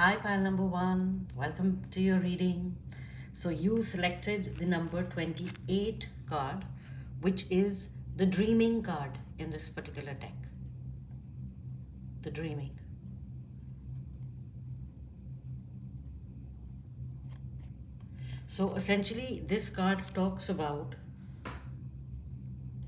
Hi, pile number one. Welcome to your reading. So, you selected the number 28 card, which is the dreaming card in this particular deck. The dreaming. So, essentially, this card talks about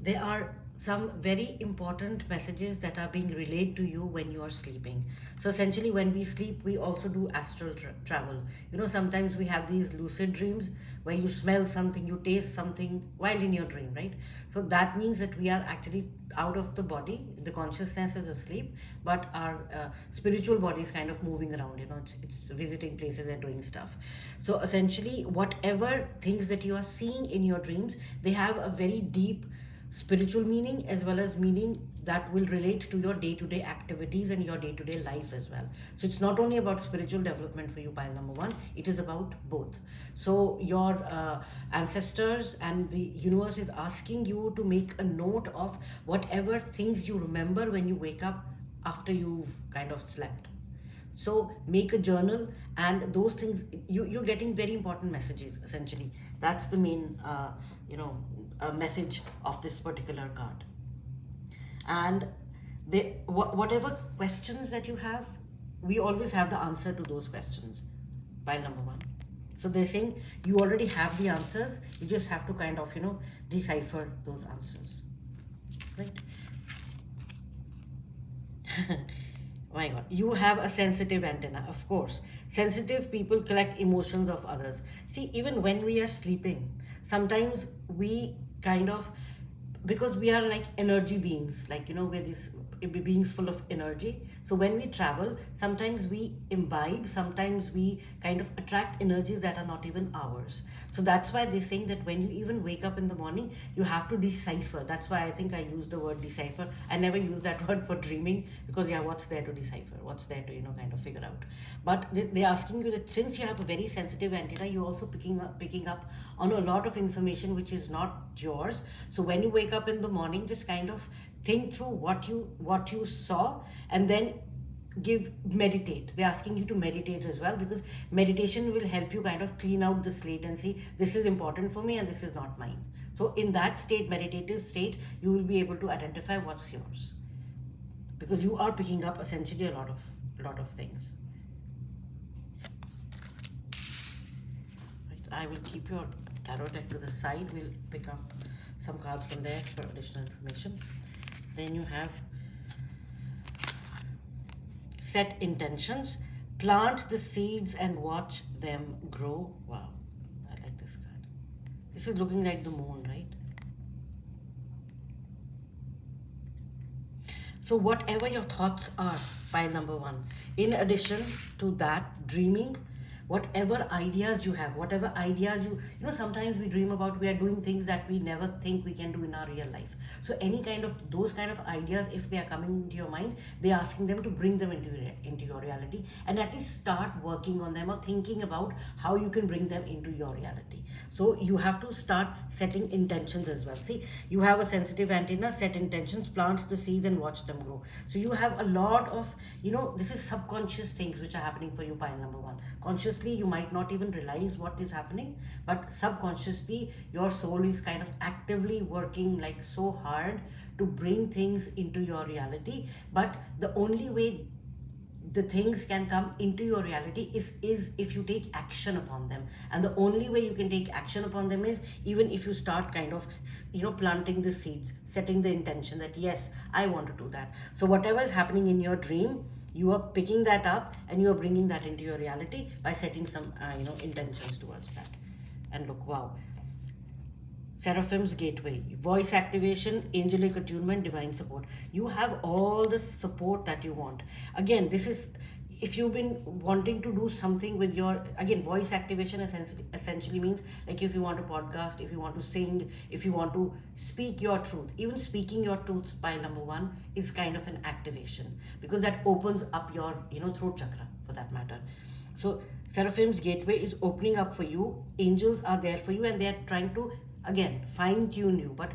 there are some very important messages that are being relayed to you when you are sleeping. So essentially, when we sleep, we also do astral travel. Sometimes we have these lucid dreams where you smell something, you taste something while in your dream, right? So that means that we are actually out of the body, the consciousness is asleep, but our spiritual body is kind of moving around. It's visiting places and doing stuff. So essentially, whatever things that you are seeing in your dreams, they have a very deep spiritual meaning as well as meaning that will relate to your day-to-day activities and your day-to-day life as well. So it's not only about spiritual development for you, pile number one, it is about both. So your ancestors and the universe is asking you to make a note of whatever things you remember when you wake up after you've kind of slept. So make a journal, and those things you're getting very important messages. Essentially, that's the main message of this particular card. And whatever questions that you have, we always have the answer to those questions. By number one, so they're saying you already have the answers. You just have to kind of decipher those answers, right? My God, you have a sensitive antenna, of course. Sensitive people collect emotions of others. See, even when we are sleeping, sometimes we kind of, because we are like energy beings, like, we're these beings full of energy. So when we travel, sometimes we imbibe, sometimes we kind of attract energies that are not even ours. So that's why they're saying that when you even wake up in the morning, you have to decipher. That's why I think I use the word decipher. I never use that word for dreaming, because yeah, what's there to decipher, what's there to kind of figure out. But they're asking you that since you have a very sensitive antenna, you're also picking up on a lot of information which is not yours. So when you wake up in the morning, just kind of think through what you saw, and then meditate. They're asking you to meditate as well, because meditation will help you kind of clean out the slate and see, this is important for me and this is not mine. So in that state, meditative state, you will be able to identify what's yours, because you are picking up essentially a lot of things. Right, I will keep your tarot deck to the side. We'll pick up some cards from there for additional information. Then you have set intentions, plant the seeds and watch them grow. Wow, I like this card. This is looking like the moon, right? So whatever your thoughts are, pile number one, in addition to that, dreaming, whatever ideas you have, whatever ideas sometimes we dream about, we are doing things that we never think we can do in our real life. So any kind of those kind of ideas, if they are coming into your mind, they're asking them to bring them into your reality, and at least start working on them or thinking about how you can bring them into your reality. So you have to start setting intentions as well. See, you have a sensitive antenna, set intentions, plant the seeds and watch them grow. So you have a lot of, this is subconscious things which are happening for you, pile number one. Consciously, you might not even realize what is happening, but subconsciously, your soul is kind of actively working like so hard to bring things into your reality. But the only way the things can come into your reality is if you take action upon them, and the only way you can take action upon them is even if you start kind of planting the seeds, setting the intention that yes, I want to do that. So whatever is happening in your dream, you are picking that up and you are bringing that into your reality by setting some intentions towards that. And look, wow, Seraphim's Gateway, voice activation, angelic attunement, divine support. You have all the support that you want. Again, this is if you've been wanting to do something with your, again, voice activation essentially means like if you want to podcast, if you want to sing, if you want to speak your truth. Even speaking your truth, pile number one, is kind of an activation, because that opens up your throat chakra for that matter. So Seraphim's Gateway is opening up for you. Angels are there for you, and they are trying to again fine tune you. But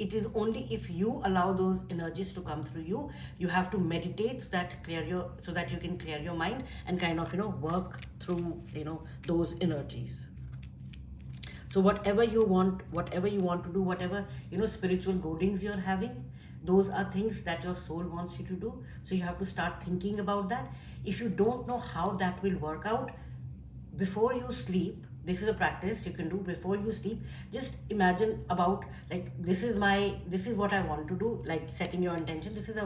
it is only if you allow those energies to come through you. You have to meditate so that you can clear your mind and kind of work through those energies. So whatever you want to do, whatever spiritual goadings you're having, those are things that your soul wants you to do. So you have to start thinking about that. If you don't know how that will work out, before you sleep, this is a practice you can do. Before you sleep, just imagine about, like, this is what I want to do, like setting your intention. This is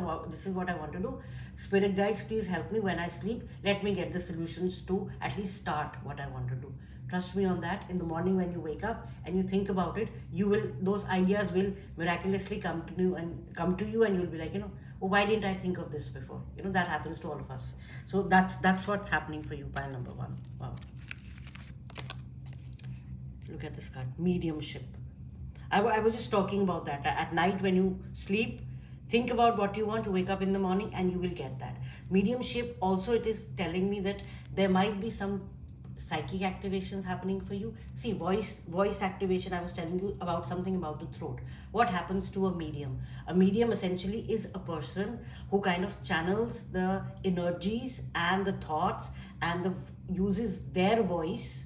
what I want to do. Spirit guides, please help me when I sleep. Let me get the solutions to at least start what I want to do. Trust me on that. In the morning when you wake up and you think about it, those ideas will miraculously come to you, and you'll be like, oh, why didn't I think of this before? That happens to all of us. So that's what's happening for you, pile number 1. Wow. Look at this card, mediumship. I was just talking about that. At night when you sleep, think about what you want to wake up in the morning, and you will get that. Mediumship also, it is telling me that there might be some psychic activations happening for you. See, voice activation, I was telling you about something about the throat. What happens to a medium? A medium essentially is a person who kind of channels the energies and the thoughts and uses their voice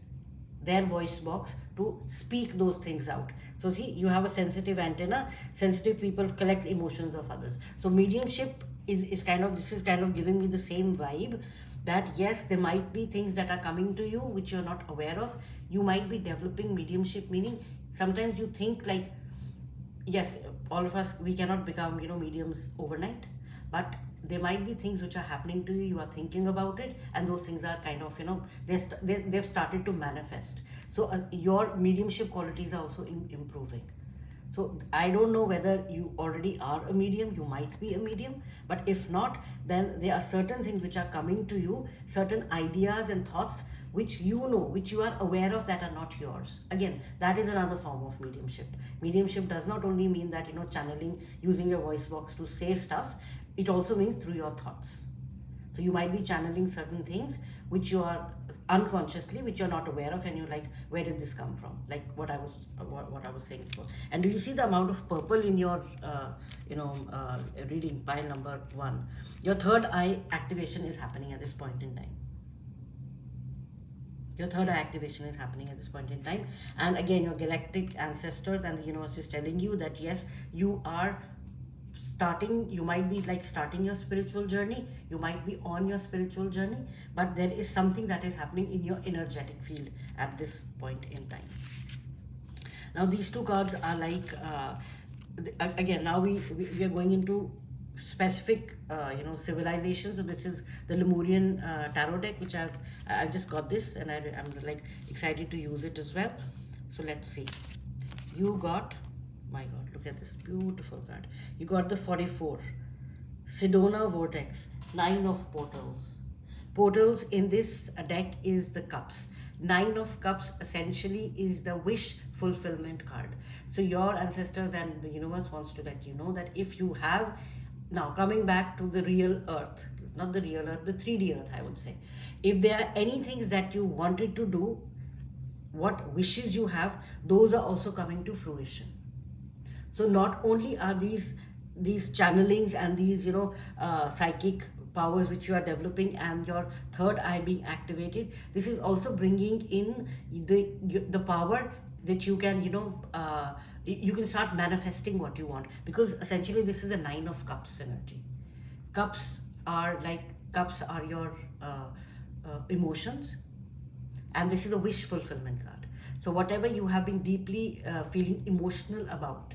box to speak those things out. So see, you have a sensitive antenna. Sensitive people collect emotions of others. So mediumship is kind of giving me the same vibe, that yes, there might be things that are coming to you which you're not aware of. You might be developing mediumship, meaning sometimes you think like, yes, all of us, we cannot become mediums overnight, but there might be things which are happening to you. You are thinking about it, and those things are kind of they've started to manifest. So your mediumship qualities are also improving. So I don't know whether you already are a medium. You might be a medium, but if not, then there are certain things which are coming to you, certain ideas and thoughts which which you are aware of, that are not yours. Again, that is another form of mediumship. Mediumship does not only mean that channeling, using your voice box to say stuff. It also means through your thoughts. So you might be channeling certain things which you are unconsciously, which you're not aware of, and you're like, where did this come from? Like what I was saying before. And do you see the amount of purple in your reading, pile number 1? Your third eye activation is happening at this point in time. Your third eye activation is happening at this point in time. And again, your galactic ancestors and the universe is telling you that yes, you might be like starting your spiritual journey, you might be on your spiritual journey, but there is something that is happening in your energetic field at this point in time. Now these two cards are like, again, now we are going into specific civilization. So this is the Lemurian tarot deck, which I've just got this, and I'm like excited to use it as well. So let's see. You got, my god, look at this beautiful card. You got the 44, Sedona Vortex, 9 of portals. Portals in this deck is the cups. 9 of cups essentially is the wish fulfillment card. So your ancestors and the universe wants to let you know that if you have, now coming back to the real earth, not the real earth, the 3D earth, I would say, if there are any things that you wanted to do, what wishes you have, those are also coming to fruition. So not only are these channelings and these psychic powers which you are developing and your third eye being activated, this is also bringing in the power that you can you can start manifesting what you want, because essentially this is a 9 of cups energy. Cups are your emotions, and this is a wish fulfillment card. So whatever you have been deeply feeling emotional about,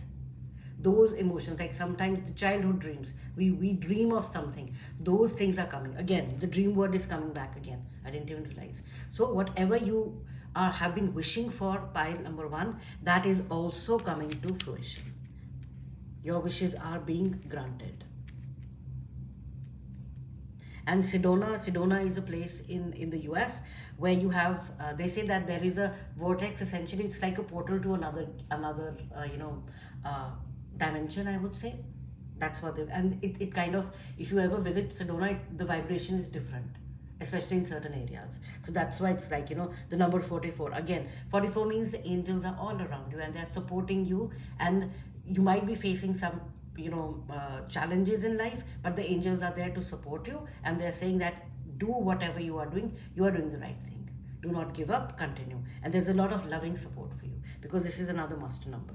those emotions, like sometimes the childhood dreams, we dream of something, those things are coming again. The dream word is coming back again. I didn't even realize. So whatever you have been wishing for, pile number 1, that is also coming to fruition. Your wishes are being granted. And Sedona is a place in the US where you have, they say that there is a vortex. Essentially, it's like a portal to another dimension, I would say. That's what and it kind of, if you ever visit Sedona, the vibration is different, especially in certain areas. So that's why it's like, the number 44. Again, 44 means the angels are all around you and they're supporting you, and you might be facing some challenges in life, but the angels are there to support you, and they're saying that do whatever you are doing the right thing. Do not give up, continue. And there's a lot of loving support for you, because this is another master number.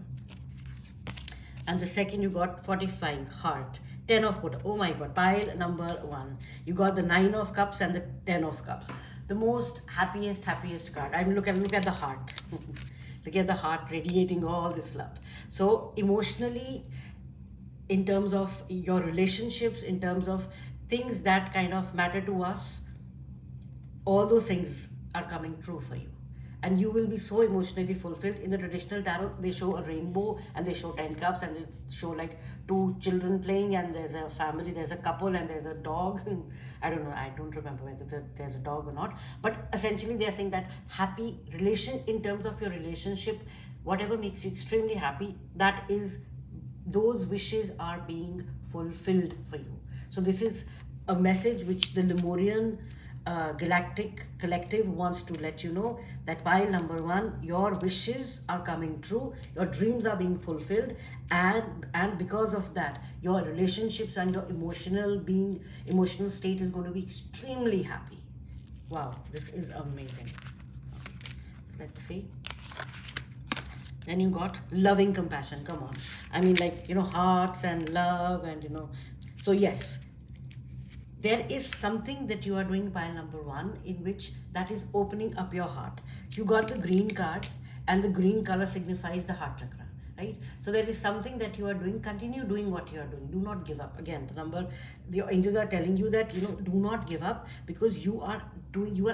And the second, you got 45, heart. 10 of cups. Oh my god, pile number 1. You got the 9 of cups and the 10 of cups. The most happiest card. I mean, look at the heart. Look at the heart radiating all this love. So emotionally, in terms of your relationships, in terms of things that kind of matter to us, all those things are coming true for you, and you will be so emotionally fulfilled. In the traditional tarot, they show a rainbow and they show 10 cups and they show like two children playing, and there's a family, there's a couple, and there's a dog. I don't know, I don't remember whether there's a dog or not, but essentially they're saying that happy relation, in terms of your relationship, whatever makes you extremely happy, that is, those wishes are being fulfilled for you. So this is a message which the Lemurian Galactic Collective wants to let you know, that pile number 1, your wishes are coming true, your dreams are being fulfilled, and because of that, your relationships and your emotional state is going to be extremely happy. Wow, this is amazing. Let's see. Then you got loving compassion. Come on, I mean, like, hearts and love, and so yes, there is something that you are doing, pile number 1, in which that is opening up your heart. You got the green card, and the green color signifies the heart chakra, right? So there is something that you are doing. Continue doing what you are doing. Do not give up. Again, the angels are telling you that do not give up, because you are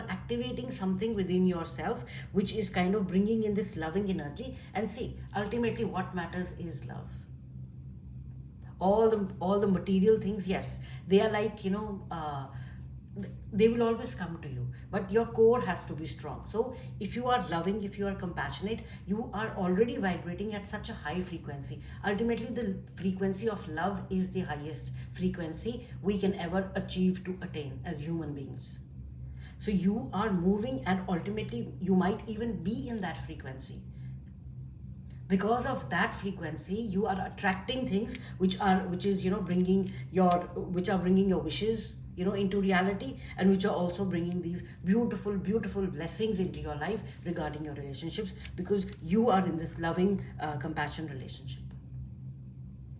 activating something within yourself, which is kind of bringing in this loving energy. And see, ultimately what matters is love. All the material things, yes, they are like, they will always come to you, but your core has to be strong. So if you are loving, if you are compassionate, you are already vibrating at such a high frequency. Ultimately, the frequency of love is the highest frequency we can ever achieve to attain as human beings. So you are moving, and ultimately you might even be in that frequency. Because of that frequency, you are attracting things which is bringing your wishes into reality, and which are also bringing these beautiful blessings into your life regarding your relationships, because you are in this loving compassion relationship.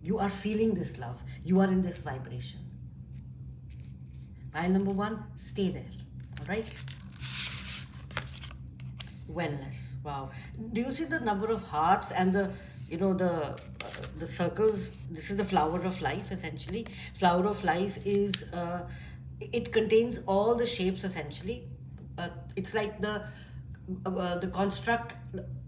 You are feeling this love, you are in this vibration. Pile number 1, stay there. All right. Wellness. Wow, do you see the number of hearts and the circles? This is the flower of life. Essentially, flower of life is it contains all the shapes. Essentially, it's like the construct,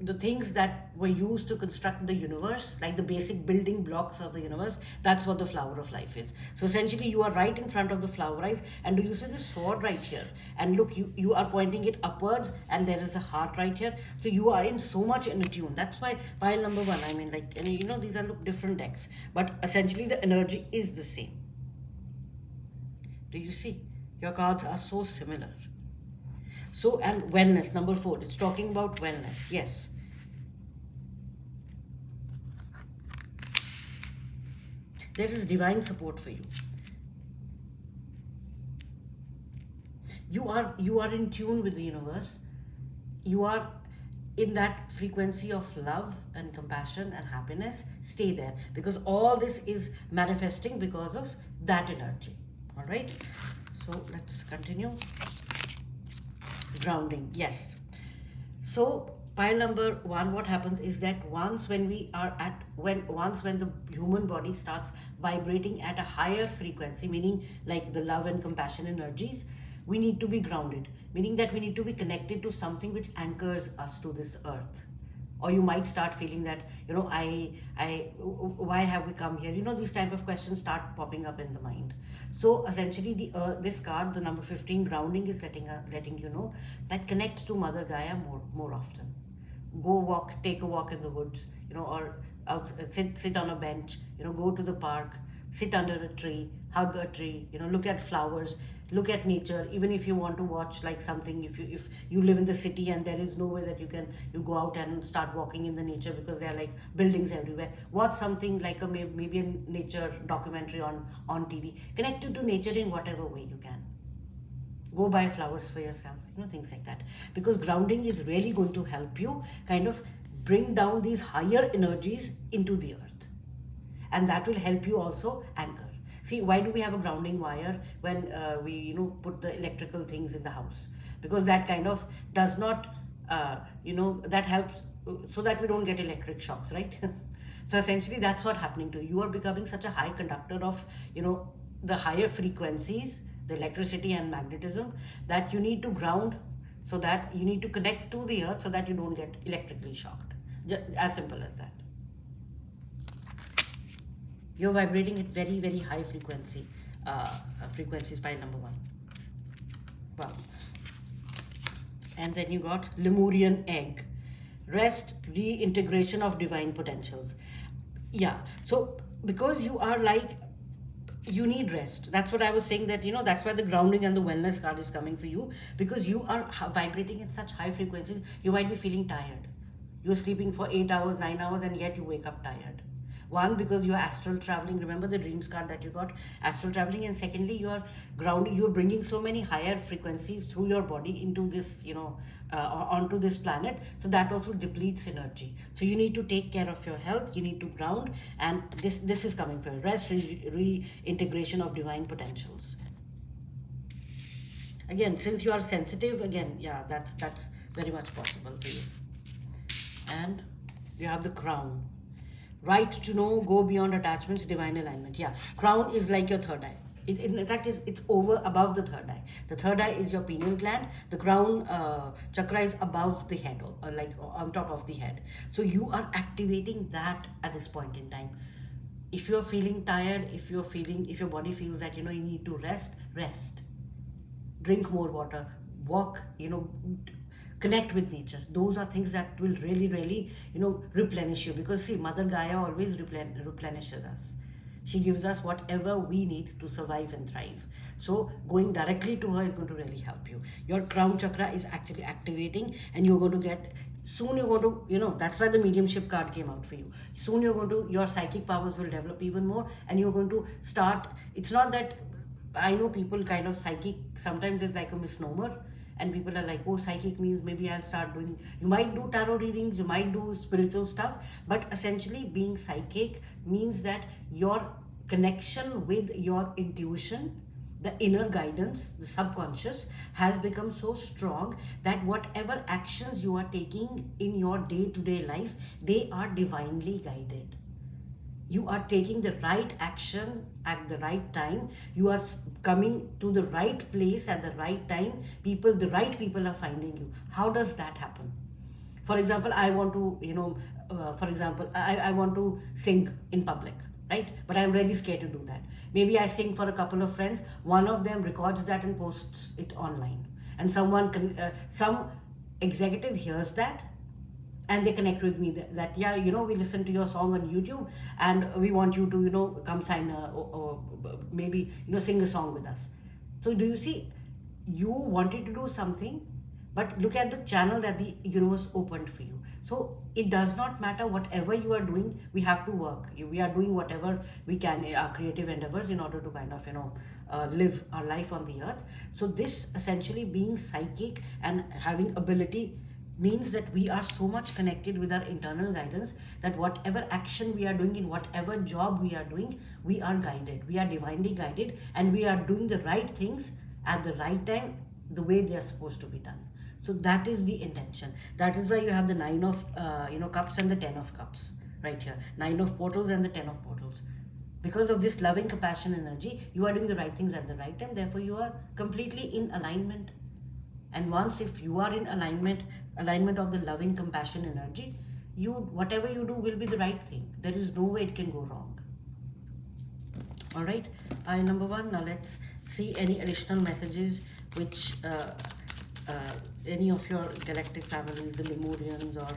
the things that were used to construct the universe, like the basic building blocks of the universe. That's what the flower of life is. So essentially, you are right in front of the flower eyes, and do you see this sword right here? And look, you are pointing it upwards, and there is a heart right here. So you are in so much in a tune. That's why pile number 1, I mean, like, these are different decks, but essentially the energy is the same. Do you see? Your cards are so similar. So, and wellness, number 4, it's talking about wellness. Yes. There is divine support for you. You are in tune with the universe. You are in that frequency of love and compassion and happiness. Stay there, because all this is manifesting because of that energy. All right. So let's continue. Grounding. Yes. So pile number 1, what happens is that once when the human body starts vibrating at a higher frequency, meaning like the love and compassion energies, we need to be grounded, meaning that we need to be connected to something which anchors us to this earth. Or you might start feeling that, why have we come here? These type of questions start popping up in the mind. So essentially, this card, the number 15, grounding, is letting you know that connect to Mother Gaia more often. Go take a walk in the woods, or sit on a bench, go to the park, sit under a tree, hug a tree, look at flowers. Look at nature. Even if you want to watch like something, if you live in the city and there is no way that you go out and start walking in the nature because there are like buildings everywhere, watch something like maybe a nature documentary on TV. Connect you to nature in whatever way you can. Go buy flowers for yourself, things like that, because grounding is really going to help you kind of bring down these higher energies into the earth, and that will help you also anchor. See, why do we have a grounding wire when we put the electrical things in the house? Because that kind of does not that helps so that we don't get electric shocks, right? So essentially that's what happening to you. You are becoming such a high conductor of the higher frequencies, the electricity and magnetism, that you need to ground, so that you need to connect to the earth so that you don't get electrically shocked. As simple as that. You're vibrating at very, very high frequencies by number one. Wow. And then you got Lemurian egg. Rest, reintegration of divine potentials. Yeah. So because you are like, you need rest. That's what I was saying, that that's why the grounding and the wellness card is coming for you, because you are vibrating in such high frequencies. You might be feeling tired. You're sleeping for 8 hours, 9 hours, and yet you wake up tired. One, because you're astral traveling. Remember the dreams card that you got, astral traveling. And secondly, you're grounding, you're bringing so many higher frequencies through your body into this onto this planet, so that also depletes energy. So you need to take care of your health, you need to ground, and this is coming for you. Rest, reintegration of divine potentials. Again, since you are sensitive, again, yeah, that's very much possible for you. And you have the crown. Right to know, go beyond attachments, divine alignment. Yeah, crown is like your third eye. In fact, it's over above the third eye. The third eye is your pineal gland. The crown chakra is above the head, or like on top of the head. So you are activating that at this point in time. If you're feeling tired, if your body feels that you need to rest. Drink more water, walk, connect with nature. Those are things that will really replenish you, because see, Mother Gaia always replenishes us. She gives us whatever we need to survive and thrive. So going directly to her is going to really help you. Your crown chakra is actually activating, and you're going to get, soon you're going to, that's why the mediumship card came out for you. Soon your psychic powers will develop even more, and you're going to start. It's not that, I know people kind of psychic, sometimes it's like a misnomer. And people are like, oh, psychic means maybe I'll start doing, you might do tarot readings, you might do spiritual stuff, but essentially being psychic means that your connection with your intuition, the inner guidance, the subconscious, has become so strong that whatever actions you are taking in your day-to-day life, they are divinely guided. You are taking the right action at the right time. You are coming to the right place at the right time. The right people are finding you. How does that happen? For example, I want to, I want to sing in public, right? But I'm really scared to do that. Maybe I sing for a couple of friends. One of them records that and posts it online. And some executive hears that, and they connect with me that yeah, we listen to your song on YouTube, and we want you to come sign or maybe sing a song with us. So do you see, you wanted to do something, but look at the channel that the universe opened for you. So it does not matter whatever you are doing, we have to work. We are doing whatever we can, our creative endeavors, in order to kind of live our life on the earth. So this essentially, being psychic and having ability, means that we are so much connected with our internal guidance that whatever action we are doing, in whatever job we are doing, we are guided, we are divinely guided, and we are doing the right things at the right time, the way they are supposed to be done. So that is the intention. That is why you have the 9 of cups and the 10 of cups right here. 9 of portals and the 10 of portals. Because of this loving compassion energy, you are doing the right things at the right time. Therefore, you are completely in alignment. And once, if you are in alignment of the loving compassion energy, whatever you do will be the right thing. There is no way it can go wrong. All right, number 1. Now let's see any additional messages which any of your galactic family, the Lemurians, or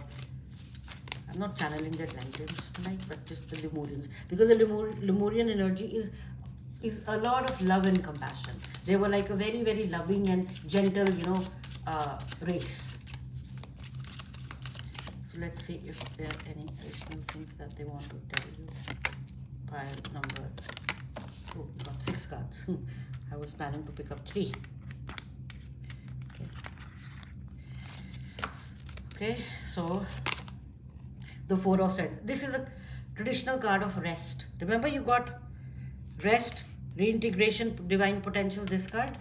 I'm not channeling the Atlanteans tonight, but just the Lemurians, because the Lemurian energy is is a lot of love and compassion. They were like a very, very loving and gentle, race. So let's see if there are any additional things that they want to tell you. Pile number 2, got 6 cards. I was planning to pick up 3. Okay, so the 4 of Swords. This is a traditional card of rest. Remember, you got rest, reintegration, divine potential, this card.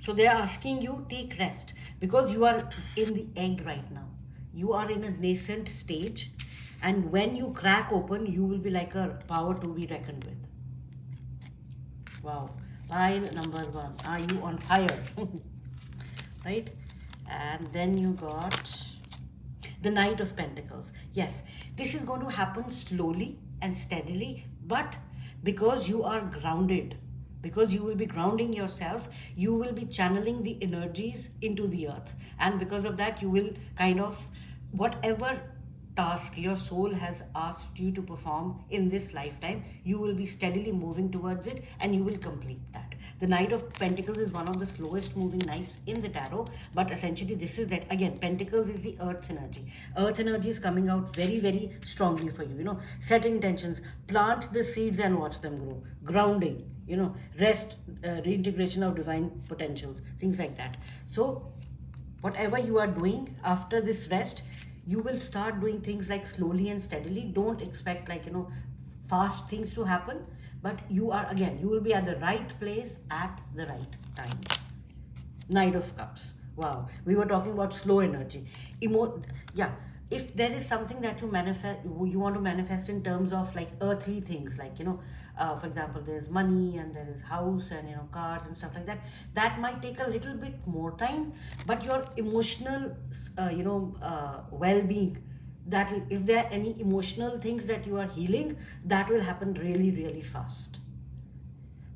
So they are asking you, take rest, because you are in the egg right now. You are in a nascent stage, and when you crack open, you will be like a power to be reckoned with. Wow. Pile number 1. Are you on fire? Right? And then you got the Knight of Pentacles. Yes, this is going to happen slowly and steadily, but because you are grounded, because you will be grounding yourself, you will be channeling the energies into the earth, and because of that you will kind of, whatever task your soul has asked you to perform in this lifetime, you will be steadily moving towards it, and you will complete that. The Knight of Pentacles is one of the slowest moving knights in the tarot, but essentially this is that, again, Pentacles is the earth's energy. Earth energy is coming out very, very strongly for you. Set intentions, plant the seeds and watch them grow. Grounding, rest, reintegration of divine potentials, things like that. So whatever you are doing after this rest, you will start doing things like slowly and steadily. Don't expect fast things to happen, but you will be at the right place at the right time. Knight of Cups. Wow, we were talking about slow energy. If there is something that you want to manifest in terms of like earthly things, like for example, there's money and there is house and cars and stuff like that, that might take a little bit more time. But your emotional well-being, that if there are any emotional things that you are healing, that will happen really, really fast.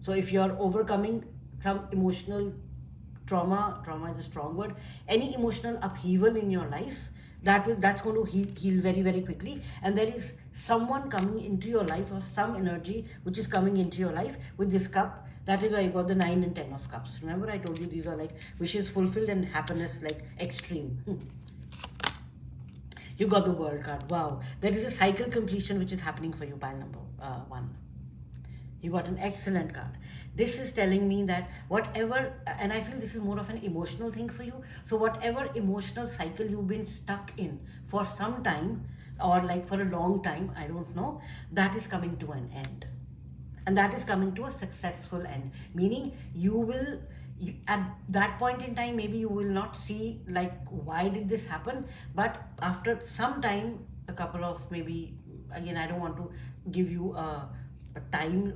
So if you are overcoming some emotional trauma is a strong word, any emotional upheaval in your life, that's going to heal very, very quickly. And there is someone coming into your life, or some energy which is coming into your life with this cup. That is why you got the 9 and 10 of Cups. Remember, I told you these are like wishes fulfilled and happiness like extreme. You got the World card. Wow, there is a cycle completion which is happening for you, pile number 1. You got an excellent card. This is telling me that whatever, and I feel this is more of an emotional thing for you. So whatever emotional cycle you've been stuck in for some time, or like for a long time, I don't know, that is coming to an end. And that is coming to a successful end. Meaning at that point in time, maybe you will not see like, why did this happen? But after some time, a couple of maybe, again, I don't want to give you a time,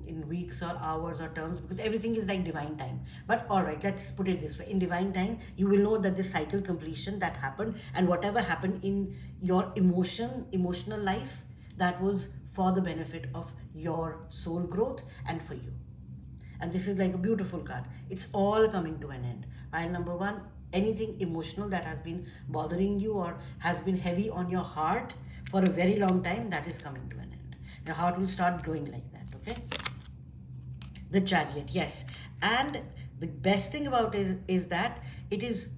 in weeks or hours or terms, because everything is like divine time. But all right, let's put it this way. In divine time, you will know that this cycle completion that happened, and whatever happened in your emotional life, that was for the benefit of your soul growth and for you. And this is like a beautiful card. It's all coming to an end. Pile number 1, anything emotional that has been bothering you or has been heavy on your heart for a very long time, that is coming to an end. Your heart will start growing like that, okay? The Chariot, yes. And the best thing about it is that it is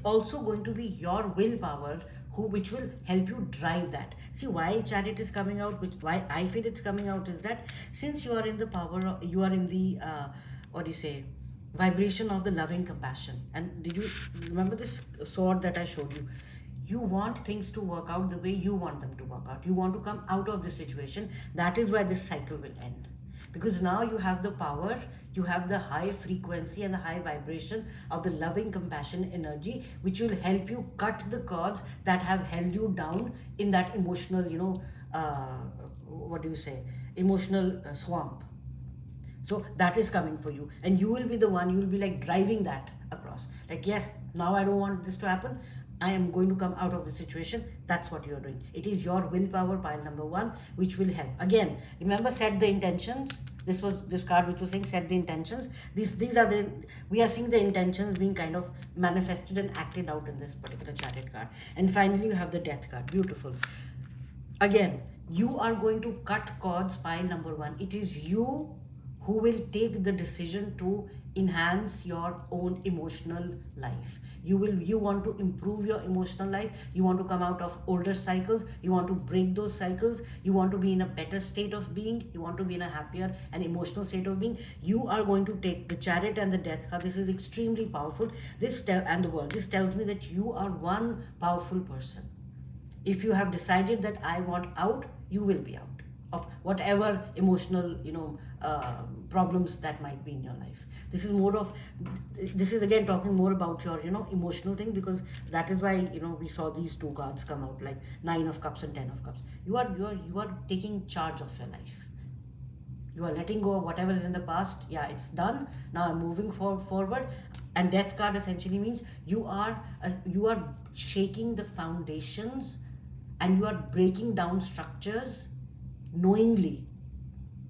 also going to be your willpower which will help you drive that. See why Chariot is coming out, why I feel it's coming out, is that since you are in the power, you are in the, vibration of the loving compassion. And did you remember this sword that I showed you? You want things to work out the way you want them to work out. You want to come out of this situation. That is why this cycle will end. Because now you have the power, you have the high frequency and the high vibration of the loving compassion energy, which will help you cut the cords that have held you down in that emotional, emotional swamp. So that is coming for you, and you will be the one, you will be like driving that across. Like, yes, now I don't want this to happen. I am going to come out of the situation. That's what you're doing. It is your willpower, pile number 1, which will help. Again, remember, set the intentions. This was this card which was saying set the intentions. These are we are seeing the intentions being kind of manifested and acted out in this particular Chariot card. And finally, you have the Death card. Beautiful. Again, you are going to cut cords. Pile number one, it is you who will take the decision to enhance your own emotional life. You want to improve your emotional life, you want to come out of older cycles, you want to break those cycles, you want to be in a better state of being, you want to be in a happier and emotional state of being. You are going to take the Chariot and the Death card. This is extremely powerful. And the World, this tells me that you are one powerful person. If you have decided that I want out, you will be out of whatever emotional problems that might be in your life. This is again talking more about your emotional thing, because that is why we saw these two cards come out, like Nine of Cups and Ten of Cups. You are taking charge of your life. You are letting go of whatever is in the past. Yeah, it's done. Now I'm moving forward. And Death card essentially means you are shaking the foundations, and you are breaking down structures knowingly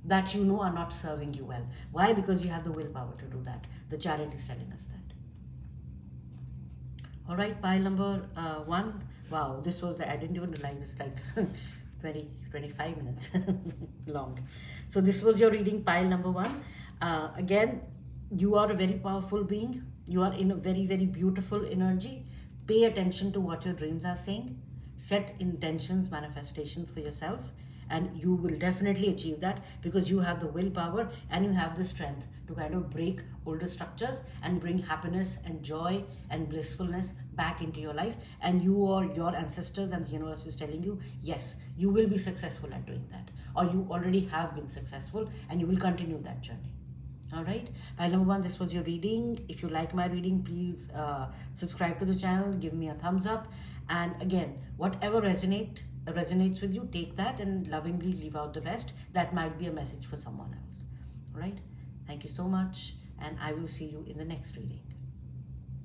that are not serving you well. Why? Because you have the willpower to do that. The Chariot is telling us that. All right, pile number one. Wow, this was I didn't even realize this, like 25 minutes long. So this was your reading, pile number one. Again, you are a very powerful being. You are in a very, very beautiful energy. Pay attention to what your dreams are saying. Set intentions, manifestations for yourself, and you will definitely achieve that, because you have the willpower and you have the strength to kind of break older structures and bring happiness and joy and blissfulness back into your life. And you or your ancestors and the universe is telling you, yes, you will be successful at doing that, or you already have been successful and you will continue that journey. All right, pile number one, this was your reading. If you like my reading, please subscribe to the channel, give me a thumbs up, and again, whatever resonates with you, take that and lovingly leave out the rest. That might be a message for someone else. All right, thank you so much, and I will see you in the next reading.